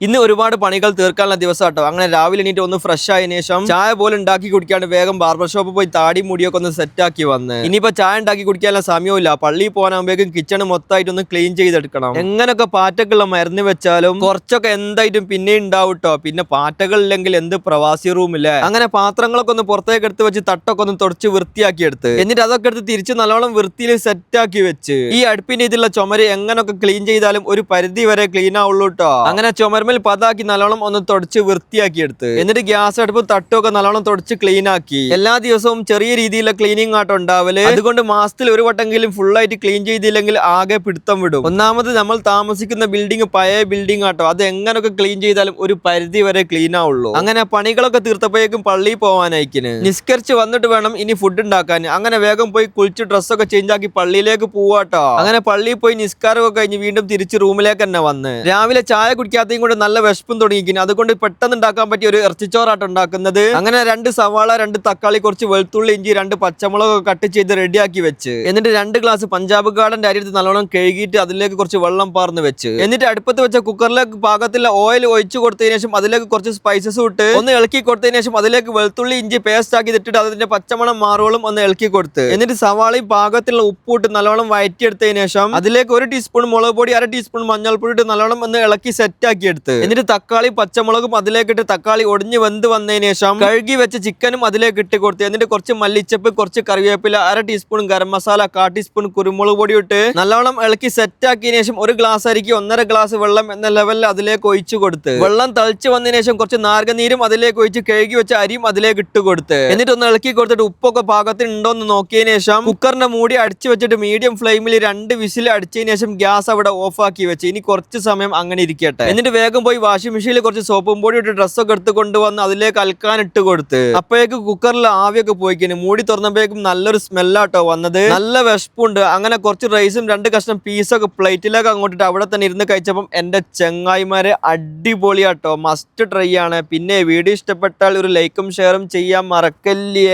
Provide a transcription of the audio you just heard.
ഇന്ന് ഒരുപാട് പണികൾ തീർക്കാനുള്ള ദിവസം കേട്ടോ. അങ്ങനെ രാവിലെ എണീറ്റ് ഒന്ന് ഫ്രഷ് ആയതിനു ശേഷം ചായ പോലും ഉണ്ടാക്കി കുടിക്കാണ്ട് വേഗം ബാർബർ ഷോപ്പിൽ പോയി താടി മുടിയൊക്കെ ഒന്ന് സെറ്റ് ആക്കി വന്ന് ഇനിയിപ്പോ ചായ ഉണ്ടാക്കി കുടിക്കാനുള്ള സമയമില്ല. പള്ളിയിൽ പോകാനാകുമ്പോഴേക്കും കിച്ചൺ മൊത്തമായിട്ട് ഒന്ന് ക്ലീൻ ചെയ്തെടുക്കണം. എങ്ങനൊക്കെ പാറ്റക്കുള്ള മരുന്ന് വെച്ചാലും കുറച്ചൊക്കെ എന്തായിട്ടും പിന്നെ ഉണ്ടാവും കേട്ടോ. പിന്നെ പാറ്റകൾ ഇല്ലെങ്കിൽ എന്ത് പ്രവാസി റൂമില്ലേ. അങ്ങനെ പാത്രങ്ങളൊക്കെ ഒന്ന് പുറത്തേക്ക് എടുത്ത് വെച്ച് തട്ടൊക്കെ ഒന്ന് തുടച്ച് വൃത്തിയാക്കി എടുത്ത് എന്നിട്ട് അതൊക്കെ എടുത്ത് തിരിച്ച് നല്ലോണം വൃത്തിയിൽ സെറ്റ് ആക്കി വെച്ച് ഈ അടുപ്പിന്റെ ഇതിലുള്ള ചുമര് എങ്ങനൊക്കെ ക്ലീൻ ചെയ്താലും ഒരു പരിധി വരെ ക്ലീൻ ആവുള്ളൂ കേട്ടോ. അങ്ങനെ ചുമരുമേൽ പതാക്കി നല്ലോണം ഒന്ന് തുടച്ച് വൃത്തിയാക്കി എടുത്ത് എന്നിട്ട് ഗ്യാസ് അടുപ്പ് തട്ടൊക്കെ നല്ലോണം തുടച്ച് ക്ലീൻ ആക്കി. എല്ലാ ദിവസവും ചെറിയ രീതിയിലുള്ള ക്ലീനിങ് ആട്ടോ ഉണ്ടാവല്. അതുകൊണ്ട് മാസത്തിൽ ഒരു വട്ടെങ്കിലും ഫുൾ ആയിട്ട് ക്ലീൻ ചെയ്തില്ലെങ്കിൽ ആകെ പിടുത്തം വിടും. ഒന്നാമത് നമ്മൾ താമസിക്കുന്ന ബിൽഡിംഗ് പഴയ ബിൽഡിംഗ് ആട്ടോ. അത് എങ്ങനൊക്കെ ക്ലീൻ ചെയ്താലും ഒരു പരിധി വരെ ക്ലീൻ ആവുള്ളൂ. അങ്ങനെ പണികളൊക്കെ തീർത്തപ്പോഴേക്കും പള്ളിയിൽ പോവാനായിക്കിന്. നിസ്കരിച്ച് വന്നിട്ട് വേണം ഇനി ഫുഡ് ഉണ്ടാക്കാൻ. അങ്ങനെ വേഗം പോയി കുളിച്ച് ഡ്രസ്സൊക്കെ ചേഞ്ച് ആക്കി പള്ളിയിലേക്ക് പോവാട്ടോ. അങ്ങനെ പള്ളിയിൽ പോയി നിസ്കാരമൊക്കെ കഴിഞ്ഞ് വീണ്ടും തിരിച്ച് റൂമിലേക്ക് തന്നെ വന്ന് രാവിലെ ചായ കുടിക്കാത്തയും കൂടെ നല്ല വിശപ്പും തുടങ്ങിയിരിക്കുന്നു. അതുകൊണ്ട് പെട്ടെന്ന് ഉണ്ടാക്കാൻ പറ്റിയ ഒരു ഇറച്ചിച്ചോറാട്ടോ ഉണ്ടാക്കുന്നത്. അങ്ങനെ 2 സവാള, 2 തക്കാളി, കുറച്ച് വെളുത്തുള്ളി, ഇഞ്ചി, 2 പച്ചമുളക് കട്ട് ചെയ്ത് റെഡിയാക്കി വെച്ച് എന്നിട്ട് 2 ഗ്ലാസ് പഞ്ചാബ് ഗാർഡന്റെ അരി എടുത്ത് നല്ലോണം കഴുകിയിട്ട് അതിലേക്ക് കുറച്ച് വെള്ളം പാർന്ന് വെച്ച് എന്നിട്ട് അടുപ്പത്ത് വെച്ച കുക്കറിലേക്ക് പാകത്തിലുള്ള ഓയിൽ ഒഴിച്ചു കൊടുത്തതിനു ശേഷം അതിലേക്ക് കുറച്ച് സ്പൈസസ് ഇട്ട് ഒന്ന് ഇളക്കി കൊടുത്തതിനു ശേഷം അതിലേക്ക് വെളുത്തുള്ളി ഇഞ്ചി പേസ്റ്റ് ആക്കി ഇട്ടിട്ട് അതിന്റെ പച്ചമണം മാറോളം ഒന്ന് ഇളക്കി കൊടുത്ത് എന്നിട്ട് സവാളയും പാകത്തിലുള്ള ഉപ്പിട്ട് നല്ലോണം വഴറ്റിയെടുത്തതിനു ശേഷം അതിലേക്ക് 1 ടീസ്പൂൺ മുളക് പൊടി, 1/2 ടീസ്പൂൺ മഞ്ഞൾപ്പൊടി ഇട്ട് നല്ലോണം ഒന്ന് ഇളക്കി സെറ്റ് ആക്കി എടുത്ത് എന്നിട്ട് തക്കാളി പച്ചമുളകും അതിലേക്ക് ഇട്ട് തക്കാളി ഒടിഞ്ഞ് വെന്ത് വന്നതിന് ശേഷം കഴുകി വെച്ച ചിക്കനും അതിലേക്ക് ഇട്ട് കൊടുത്ത് എന്നിട്ട് കുറച്ച് മല്ലിച്ചപ്പ്, കുറച്ച് കറിവേപ്പില, 1/2 ടീസ്പൂൺ ഗരം മസാല, 1/4 ടീസ്പൂൺ കുരുമുളക് പൊടി ഇട്ട് നല്ലോണം ഇളക്കി സെറ്റ് ആക്കിയതിനു ശേഷം 1 ഗ്ലാസ് അരിക്ക് 1.5 ഗ്ലാസ് വെള്ളം എന്ന ലെവലിൽ അതിലേക്ക് ഒഴിച്ചു കൊടുത്ത് വെള്ളം തളിച്ച് വന്നതിന് ശേഷം കുറച്ച് നാരങ്ങനീരും അതിലേക്ക് ഒഴിച്ച് കഴുകി വെച്ച അരിയും അതിലേക്ക് ഇട്ട് കൊടുത്ത് എന്നിട്ട് ഒന്ന് ഇളക്കി കൊടുത്തിട്ട് ഉപ്പൊക്കെ പാകത്തിന് ഉണ്ടോ എന്ന് നോക്കിയതിനു ശേഷം കുക്കറിന്റെ മൂടി അടിച്ചു വെച്ചിട്ട് മീഡിയം ഫ്ലെയിമിൽ 2 വിസിൽ അടിച്ചതിന് ശേഷം ഗ്യാസ് അവിടെ ഓഫ് ആക്കി വെച്ച് ഇനി കുറച്ച് സമയം അങ്ങനെ ഇരിക്കട്ടെ. എന്നിട്ട് വേഗം പോയി വാഷിംഗ് മെഷീനിൽ കുറച്ച് സോപ്പും പൊടി ഇട്ട് ഡ്രസ്സൊക്കെ എടുത്ത് കൊണ്ടുവന്ന് അതിലേക്ക് അൽക്കാൻ ഇട്ട് കൊടുത്ത് അപ്പോഴേക്ക് കുക്കറിൽ ആവിയൊക്കെ പോയിക്കുന്നു. മൂടി തുറന്നപ്പോഴേക്കും നല്ലൊരു സ്മെല്ലാട്ടോ വന്നത്. നല്ല വിശപ്പുണ്ട്. അങ്ങനെ കുറച്ച് റൈസും 2 കഷ്ണം പീസൊക്കെ പ്ലേറ്റിലേക്ക് അങ്ങോട്ടിട്ട് അവിടെ തന്നെ ഇരുന്ന് കഴിച്ചപ്പം എന്റെ ചെങ്ങായിമാരെ അടിപൊളിയാട്ടോ. മസ്റ്റ് ട്രൈ ആണ്. പിന്നെ വീഡിയോ ഇഷ്ടപ്പെട്ടാൽ ഒരു ലൈക്കും ഷെയറും ചെയ്യാൻ മറക്കല്ലേ.